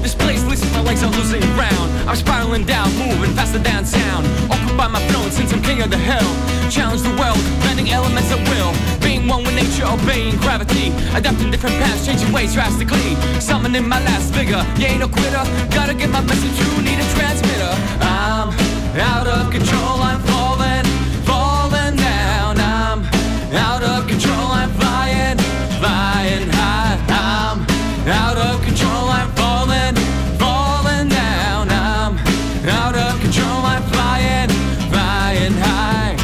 This place listen, my legs are losing ground. I'm spiraling down, moving faster than sound. Occupy my throne since I'm king of the hill. Challenge the world, bending elements at will. Being one with nature, obeying gravity. Adapting different paths, changing ways drastically. Summoning my last figure, you ain't no quitter. Gotta get my message through, need a transmitter. I'm out of control, I'm falling, falling down. I'm out of control, I'm flying, flying high. I'm out of control, I'm falling, falling down. I'm out of control, I'm flying, flying high.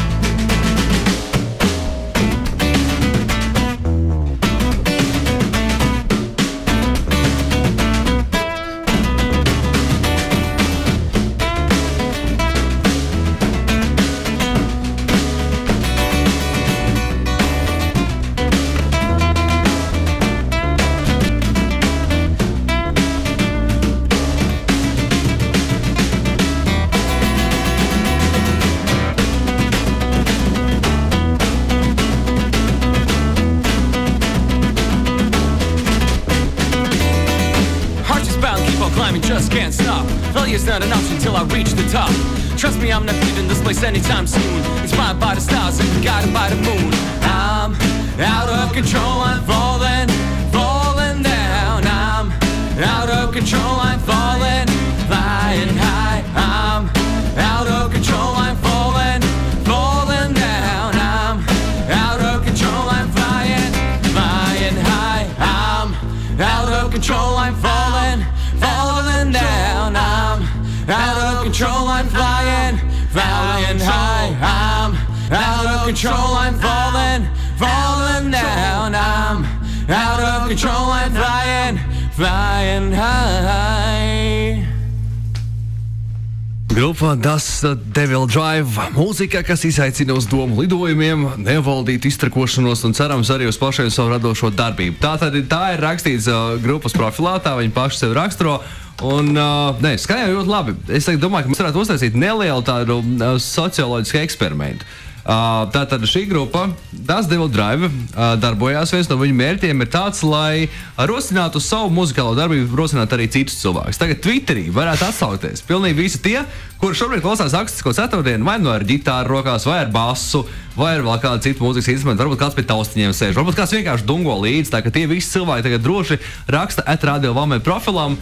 Just can't stop. Failure's not an option till I reach the top. Trust me, I'm not leaving this place anytime soon. Inspired by the stars and guided by the moon. I'm out of control, I'm falling, falling down. I'm out of control, I'm falling, flying high. I'm out of control, I'm falling, falling down. I'm out of control, I'm flying, flying high. I'm out of control, I'm falling, falling down. I'm out of control, I'm flying, flying high. I'm out of control, I'm falling, falling down. I'm out of control, I'm flying, flying high. Grupa Das Devil Drive - mūzika, kas izaicina uz domu lidojumiem, nevaldīt iztrakošanos un cerams arī uz pašiem savu radošo darbību. Tā ir rakstīts grupas profilā, tā viņi paši sevi raksturo. Un, skanēja ļoti labi. Es domāju, ka mēs varētu uztaisīt nelielu tādu socioloģisku eksperimentu. Tātad šī grupa, Das Devil Drive, darbojās. Viens no viņu mērķiem ir tāds, lai rosinātu uz savu muzikālo darbību, rosināt arī citus cilvēkus. Tagad Twitterī varētu atsaukties pilnīgi visi tie, kuri šobrīd klausās akustisko ceturtdienu, vai nu ar ģitāru rokās, vai ar basu, vai ar vēl kādu citu mūzikas instrumentu. Varbūt kāds pie taustiņiem sēž, varbūt kāds vienkārši dungo līdzi. Tā ka tie visi cilvēki tagad droši raksta @Radio Valmē profilam.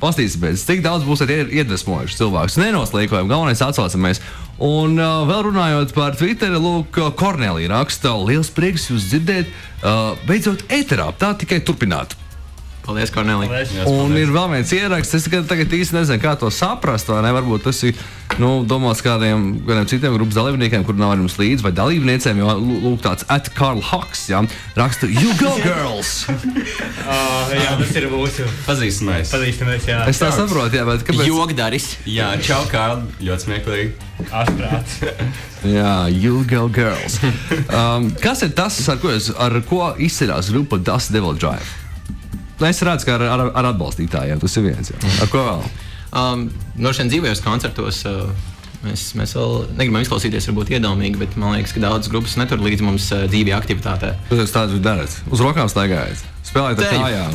Pastīsimies, cik daudz būsiet iedvesmojuši cilvēkus. Nenoslīkojam, galvenais atsaucamies. Un vēl runājot par Twitteri, lūk, Kornelija raksta: liels prieks jūs dzirdēt, beidzot ēterā, tā tikai turpināt. Paldies, Kornelija. Un ir vēl viens ieraksts, es tagad īsti nezinu, kā to saprast, vai ne, varbūt tas ir, domāts kādiem citiem grupas dalībniekiem, kur nav arī mums līdzi, vai dalībniecēm, jo lūk tāds @Karl Hawks, ja, raksta You Go Girls! Jā, tas ir mūsu Pazīstamais. jā. Es tā saprotu, jā, bet kāpēc? Jogdaris. Jā, čau, Karl, ļoti smieklīgi. Asprāts. Jā, You Go Girls. Kas ir tas, ar ko izceļās grupa Das Devil Drive? Es redzu, ka ar atbalstītājiem tas ir viens. Jā. Ar ko vēl? No šiem dzīvajos koncertos mēs vēl negribam izklausīties, varbūt iedomīgi, bet man liekas, ka daudzas grupas netur līdz mums dzīvajā aktivitātē. Jūs tādu darat? Uz rokām staigājat? Spēlējat ar kājām?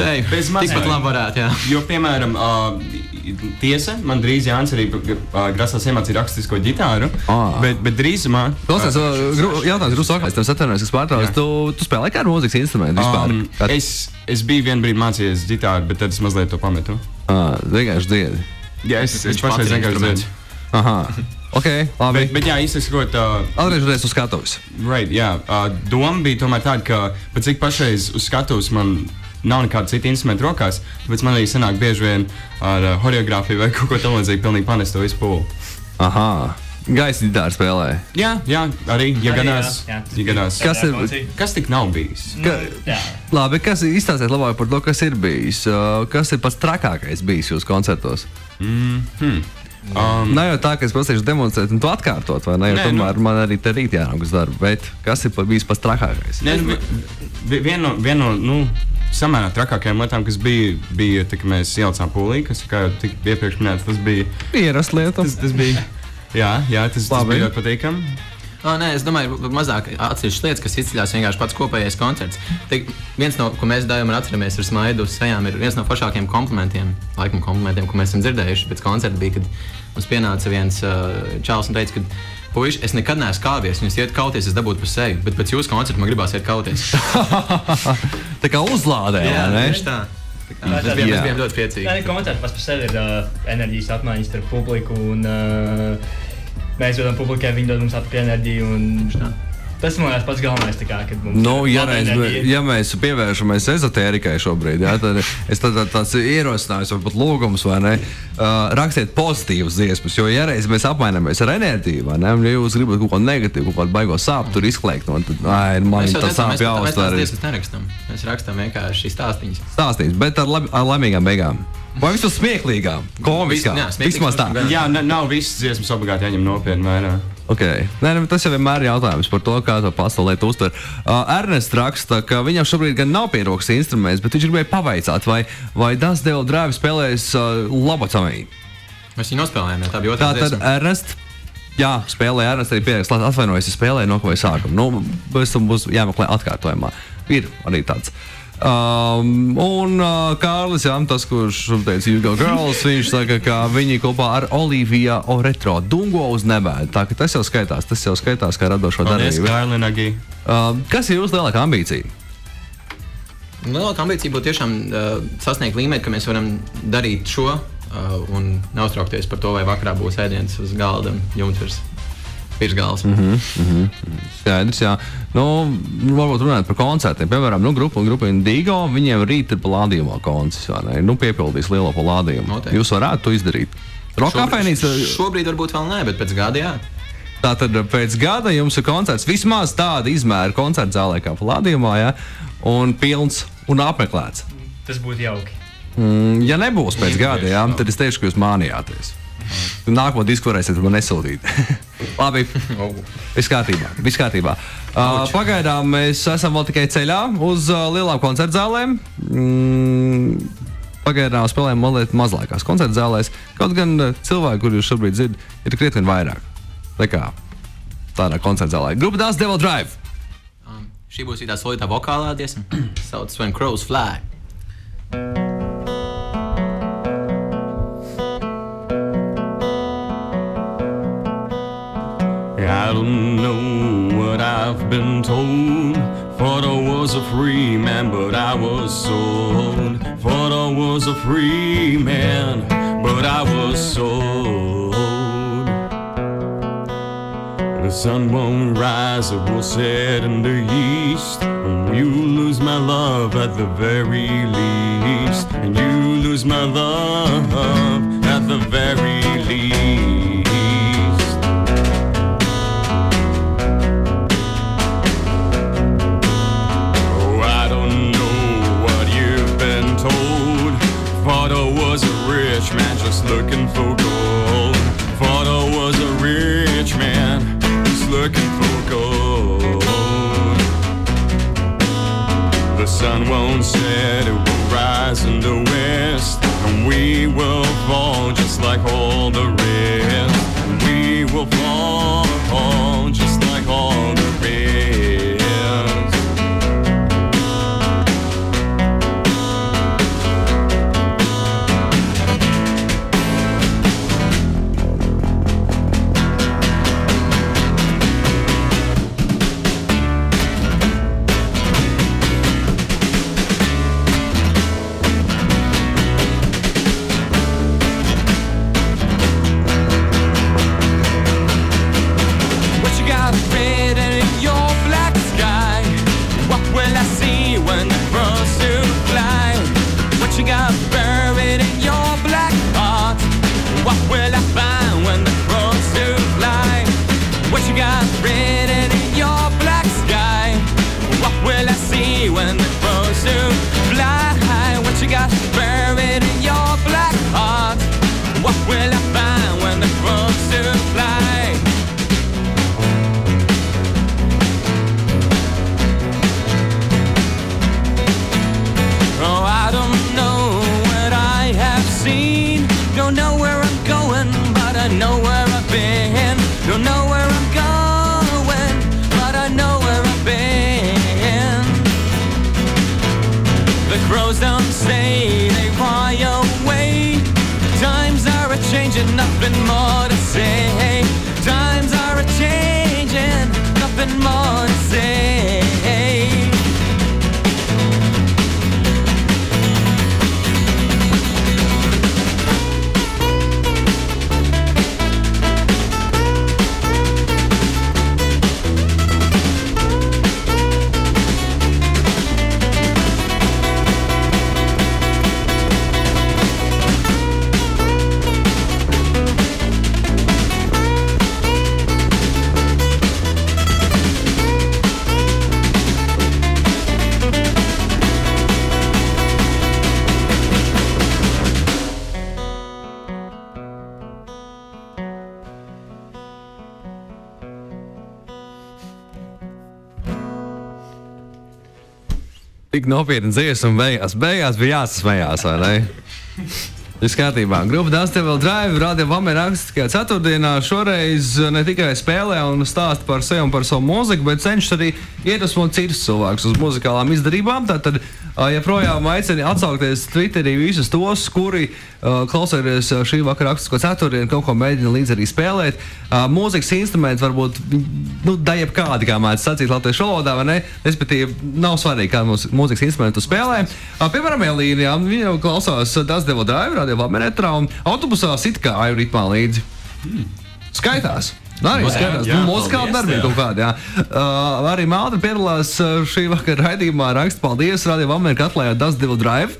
Tikpat labi varētu, jā. Jo, piemēram, tiesa, man drīz Jānis arī grasās iemācīt rakstisko ģitāru, bet drīzumā... Klausies, jautājums Rūs Okais, tev atvainojas, kas pārtrauc. Tu spēlēji kādu mūzikas instrumentu vispār? Es biju vienu brīdi mācījies ģitāru, bet tad es mazliet to pametu. Vienkārši dziedi. Jā, es pašais vienkārši dziedu. Aha. Ok, labi. Bet jā, izsakot... Atgriežoties uz skatuves. Right, jā. Doma bija tomēr tāda, ka pat cik pašreiz uz skatuves man nav nekāda cita instrumenta rokās, tāpēc man arī sanāk bieži vien ar horeogrāfiju vai kaut ko tam līdzīgi pilnīgi panest to visu pūli. Aha. Gaisa ģitāru spēlē. Jā, arī, ja Arī, gadās. jā. Ja gadās. Kas tik nav bijis? Jā. Labi, kas izstāstiet labāk par to, kas ir bijis? Kas ir pats trakākais bijis jūsu koncertos? Nav jau tā, ka es prasīšu demonstrēt un to atkārtot, vai ne? Jo tomēr man arī te rīt jānāk uz darbu. Bet kas ir bijis pats trakākais? Viena no samērā trakākajām lietām, kas bija tā, ka mēs ielcām pūlī, kas, kā jau tik iepriekš minēts, tas bija Ierast lieta. Tas bija, tas bija ļoti patīkami. Nē, es domāju, mazāk atsevišķas lietas, kas izceļās vienkārši pats kopējais koncerts. Viens no, ko mēs darām un atceramies ar smaidu uz sejām, ir viens no foršākajiem komplimentiem, ko mēs esam dzirdējuši pēc koncerta, bija, kad mums pienāca viens čalis un teica, ka puiši, es nekad neesmu kāvies, un es iet kauties, es dabūtu pa seju, bet pēc jūsu koncerta man gribās iet kauties. Tā kā uzlādē, ne? Tieši tā. Mēs bijām ļoti priecīgi. Tā koncerta pats par sevi ir enerģijas apmaiņas starp publiku un mēs dodam publikai, viņi dod mums atpakaļ enerģiju. Tas man liekas pats galvenais, kad mums ja mēs pievēršamies ezotērikai šobrīd, tad es tāds ierosinājums vai pat lūgums, vai ne, rakstiet pozitīvas dziesmas, jo ja reiz mēs apmainamies ar enerģiju, vai ne, un ja jūs gribat kaut ko negatīvu, kaut kādu baigo sāpu tur izklēgt, tad man tā sāp jāuztver. Mēs tās dziesmas nerakstam, mēs rakstam vienkārši stāstīņas. Stāstīņas, bet ar laimīgām beigām. Vai vismaz smieklīgām, komiskām? Vismaz tā. Jā, nav visas dziesmas obligāti jāņem nopietni vairā. Okay. Nē, tas jau vienmēr ir jautājums par to, kā to pasaulēt uztver. Ernests raksta, ka viņam šobrīd gan nav pierokas instruments, bet viņš gribēja pavaicāt, vai Das Devil Drive spēlēs Lobotomiju. Mēs viņu nospēlējām, tā bija otrā dziesma. Tātad Ernest, jā, spēlēja Ernest arī pierakst, atvainojos, es spēlēju nokavēju sākumu. Pēc tam būs jāmeklē atkārtojumā. Ir arī tāds. Kārlis, tas, kurš teica, You Go Girls, viņš saka, ka viņi kopā ar Olivia Oretro dungo uz nebēdu. Tā ka tas jau skaitās kā radošo darbību. Kārlinagi. Kas ir jūsu lielākā ambīcija? Lielākā ambīcija būtu tiešām sasniegt līmeni, ka mēs varam darīt šo un neuztraukties par to, vai vakarā būs ēdiens uz galda jumtvirs. Pirsgāls. Skaidrs, jā. Varbūt runājot par koncertiem. Piemēram, grupa Indigo, viņiem rīt ir pa lādījumā koncerts, vai ne? Piepildīs lielo pa lādījumu. Noteikti. Jūs varētu to izdarīt. Rokafēnīca... Šobrīd varbūt vēl nē, bet pēc gada jā. Tātad pēc gada jums ir koncerts vismaz tāda izmēra koncerta zālē kā pa lādījumā, jā? Un pilns un apmeklēts. Tas būtu jauki. Ja nebūs pēc gada, jā, tad es teikšu, ka jūs mānījāties. Nākamo disku varēsiet man nesildīt. Labi, viss kārtībā. Pagaidām mēs esam vēl tikai ceļā uz lielām koncertzālēm. Pagaidām spēlējam mazākās koncertzālēs. Kaut gan cilvēki, kur jūs šobrīd dzird, ir krietni vairāk nekā tādā koncertzālē. Grupa Das Devil Drive. Šī būs tā solītā vokālā dziesma. Sauc When Crows Fly. I don't know what I've been told. Thought I was a free man, but I was sold. Thought I was a free man, but I was sold. The sun won't rise, it will set in the east. And you lose my love at the very least. And you lose my love at the very least. Thought I was a rich man just looking for gold. Thought I was a rich man just looking for gold. The sun won't set, it will rise in the west. And we will fall just like all the rest. We will fall just like all the rest. What will I find when the crows do fly? Tik nopietni dziesma un beigās bija jāsasmējās, vai ne? Viss kārtībā. Grupa Das Devil Drive Radio Vamēra akustiskajā ceturtdienā šoreiz ne tikai spēlē un stāsta par sevi un par savu mūziku, bet cenšas arī iedvesmot citus cilvēkus uz muzikālām izdarībām. Tātad, ja projām aicini atsaukties Twitterī visus tos, kuri klausoties šī vakara akustisko ceturtdienu, kaut ko mēģina līdz arī spēlēt. Mūzikas instrumenti varbūt, da jebkādi, kā mēdz sacīt latviešu valodā, vai ne? Respektīvi, nav svarīgi, kādu mūzikas instrumentu tu spēlē. Piemēram, Elīna, viņa jau klausās Das Devil Drive Radio Vamēra un autobusā sit kāju ritmā līdzi. Skaitās. Arī skatās, muzikāli darbība kaut kāda, jā. Arī Maldra piedalās šī vakara raidījumā, raksta paldies Radio Vamēra, ka atklājāt Das Devil Drive.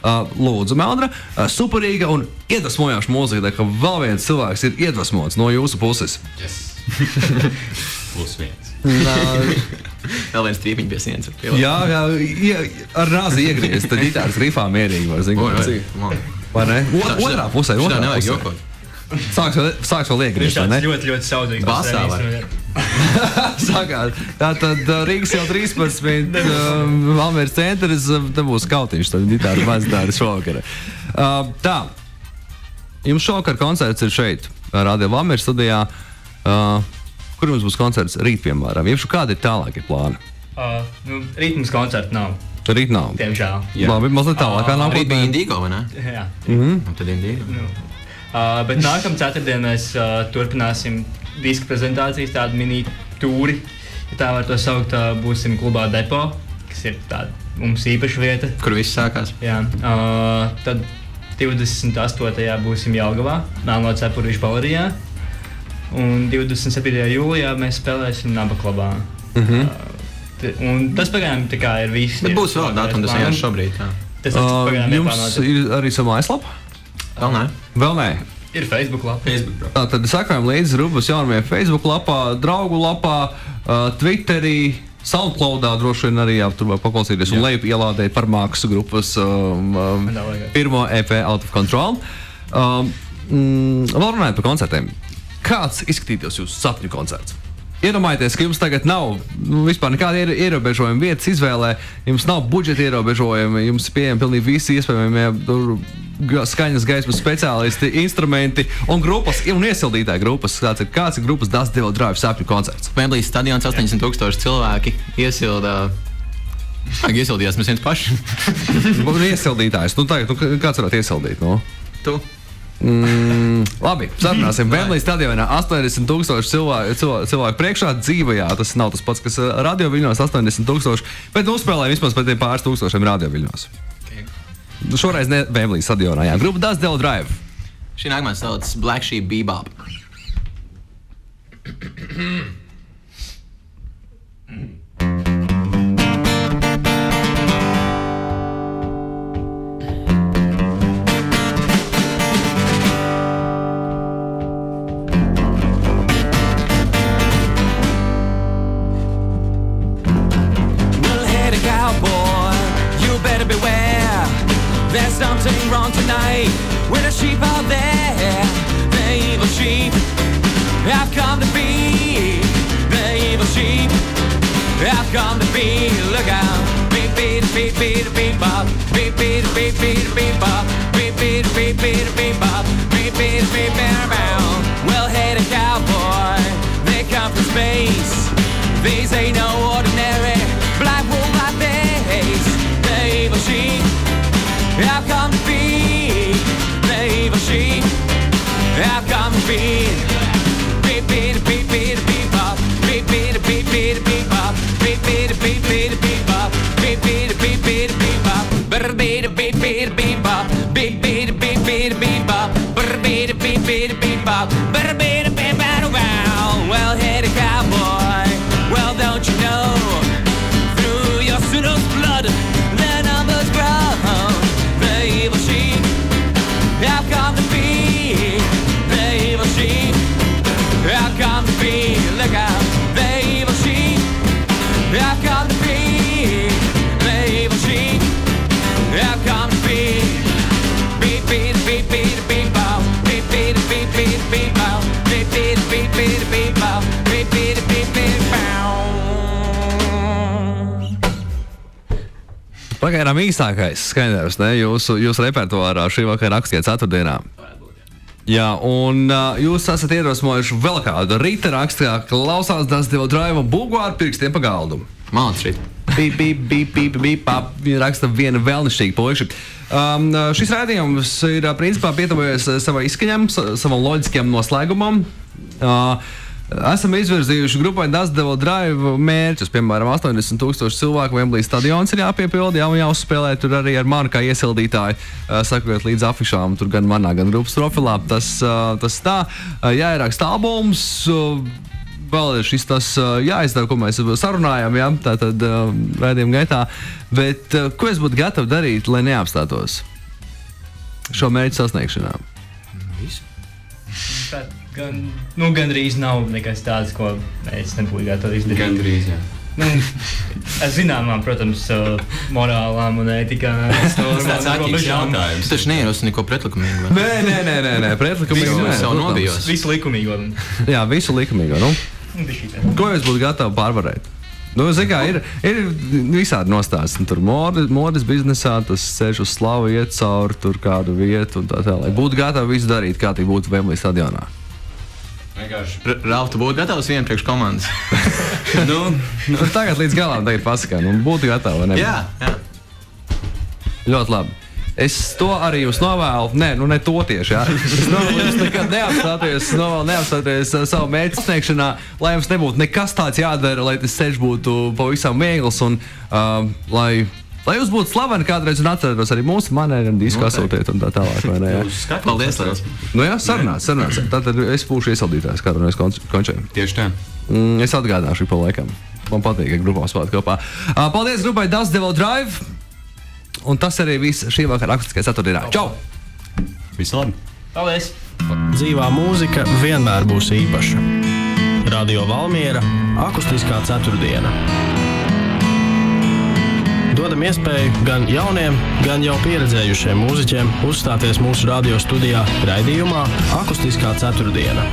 Lūdzu, Maldra, superīga un iedvesmojoša mūzika, ka vēl viens cilvēks ir iedvesmots no jūsu puses. Yes. +1. Vēl viens trīpiņš pie sienas. Jā, ar rāzi iegriezt, tad ģitāras rifā mierīgi var zināt. Vai ne? Otrā pusē, Šitā nevajag jokot. Sāks vēl iegriezt, vai ne? Viņš ļoti, ļoti saudzīgs. Basā vai? Sākās. Tātad Rīgas jau 13, Valmieras centrs, te būs kautiņš, tad ģitāru mazdāri šovakara. Tā, jums šovakar koncerts ir šeit, Radio Valmieras studijā. Kur jums būs koncerts rīt, piemēram? Iepšu, kādi ir tālākie plāni? Rīt mums koncerta nav. Rīt nav? Tiemžēl. Labi, mazliet tālākā nav. Rīt bija Indigo, vai ne? Jā. Tad Indigo. Bet nākamā ceturtdienā mēs turpināsim diska prezentācijas, tādu mini tūri, ja tā var to saukt. Būsim klubā Depo, kas ir tāda mums īpaša vieta. Kur viss sākās? Jā. Tad 28. būsim Jelgavā, Melno Cepurīšu balerijā. Un 27. jūlijā mēs spēlēsim Naba klubā. Un tas pagaidām tā kā ir viss. Bet būs vēl datumi, tas vienkārši šobrīd. Jā. Tas pagaidām jums ir arī savu mājaslapu? Vēl nē. Vēl nē. Ir Facebook lapa. Tad sakojam līdzi Rubas jaunajai Facebook lapā, draugu lapā, Twitterī, Soundcloudā droši vien arī tur var paklausīties un lejup ielādēt par mākslu grupas pirmo EP Out of Control. Vēl runājot par koncertiem. Kāds izskatītos jūsu sapņu koncerts? Iedomājieties, ka jums tagad nav vispār nekāda ierobežojuma vietas izvēlē, jums nav budžeta ierobežojumi, jums ir pieejami pilnīgi visi iespējamie skaņas gaismas speciālisti, instrumenti un grupas, un iesildītāji grupas. Kāds ir grupas Das Devil Drive sapņu koncerts? Wembley's stadions 80,000 cilvēki iesildā. Iesildījās mēs viens paši. Iesildītājs. Tagad, kāds varētu iesildīt? No? Tu. Labi, sarunāsim. Wembley's stadionā 80,000 cilvēku priekšā dzīvajā. Tas nav tas pats, kas radio viļņos 80,000, bet uzspēlēja vismaz pēc tiem pāris tūkstošiem radio viļņos. Okay. Šoreiz ne Wembley's stadionā, jā. Grupa Das Devil Drive. Šī nākamā sauc Black Sheep Bebop. There's something wrong tonight with the sheep out there. The evil sheep have come to be. The evil sheep have come to be. Look out. Beep, beep, beep, beep, beep, bop. Beep, beep, beep, beep, beep, bop. Beep, beep, beep, beep, beep, bop. Beep, beep, beep, beep, bound. Well-headed cowboy, they come from space. These ain't no ordinary black wool like face. The evil sheep have come to be. The evil sheep have come to be. Beep, beep, beep, beep, beep, bop. Beep, beep, beep, beep, beep, bop. Beep, beep, beep, beep, beep, bop. Beep, beep, beep, beep, beep, bop. Beep, beep, beep, beep, beep, bop. Beep, beep, beep, beep, beep, bop. Beep, beep, beep, beep, bop. Beep, beep, beep, beep, around. Well-headed cowboy, well, don't you know? Through your sinner's blood, the numbers grow. The evil sheep have come to be. The evil sheep have come to be. Look out. The evil sheep have come to be. The evil sheep have come to be. Pagaidām īsākais skaņdarbs, ne? Jūsu repertuārā šī vakara rakstiet ceturtdienā. Jā, un jūs esat iedvesmojuši vēl kādu rīta rakstu, kā klausās Das Devil Drive un būgu ar pirkstiem pa galdu. Malts šeit. Viņa raksta viena vēlnišķīga puiši. Šis raidījums ir principā pietuvojies savai izskaņam, savam loģiskajam noslēgumam. Esam izvirzījuši grupai Das Devil Drive mērķus, piemēram, 80,000 cilvēku Wembley stadions ir jāpiepilda, jāuzspēlē tur arī ar mani kā iesildītāju, sakot līdz afišām, tur gan manā, gan grupas profilā. Tas tā, jāieraksta albums, vēl ir šis tas jāizdara, ko mēs sarunājam, jā, tātad raidījuma gaitā, bet ko es būtu gatavi darīt, lai neapstātos šo mērķu sasniegšanā? Visu. Gandrīz nav nekas tāds, ko es nebūtu gatavs izdarīt. Gandrīz, jā. Es zināmām, protams, morālām un ētikām. Tas tāds jautājums. Taču neierosina neko pretlikumīgu. Nē, pretlikumīgu. Savu nobijos. Visu likumīgo. Jā, visu likumīgo, Ko jūs būtu gatavi pārvarēt? Zin kā, ir visādi nostāsti. Tur modes biznesā, tas ceļš uz slavu iet cauri tur kādu vietu un tā tālāk. Būtu gatavi visu darīt, kā tik būtu Wembley stadionā. Ralf, tu būtu gatavs vien priekš komandas? Tagad līdz galam pasakā, būtu gatavi, vai ne? Jā. Ļoti labi. Es to arī jūs novēlu, ne to tieši, jā. Es novēlu jūs nekad neapstāties savu mērķu sasniegšanā, lai jums nebūtu nekas tāds jādara, lai tas ceļš būtu pavisam viegls un lai jūs būtu slaveni kādreiz un atcerētos arī mūsu manēru un disku asūtiet un tā tālāk, vai ne? Paldies, Lēls. Jā, sarunāts. Tātad es būšu iesaldītājs kādu no končiem. Tieši tā. Es atgādāšu pa laikam. Man patīk, ka grupā spēlēt kopā. Paldies grupai Das Devil Drive. Un tas arī viss šī vakara akustiskajā ceturtdienā. Čau! Visu labi! Paldies! Dzīvā mūzika vienmēr būs īpaša. Radio Valmiera akustiskā ceturtdiena. Dodam iespēju gan jauniem, gan jau pieredzējušiem mūziķiem uzstāties mūsu radio studijā raidījumā Akustiskā ceturtdiena.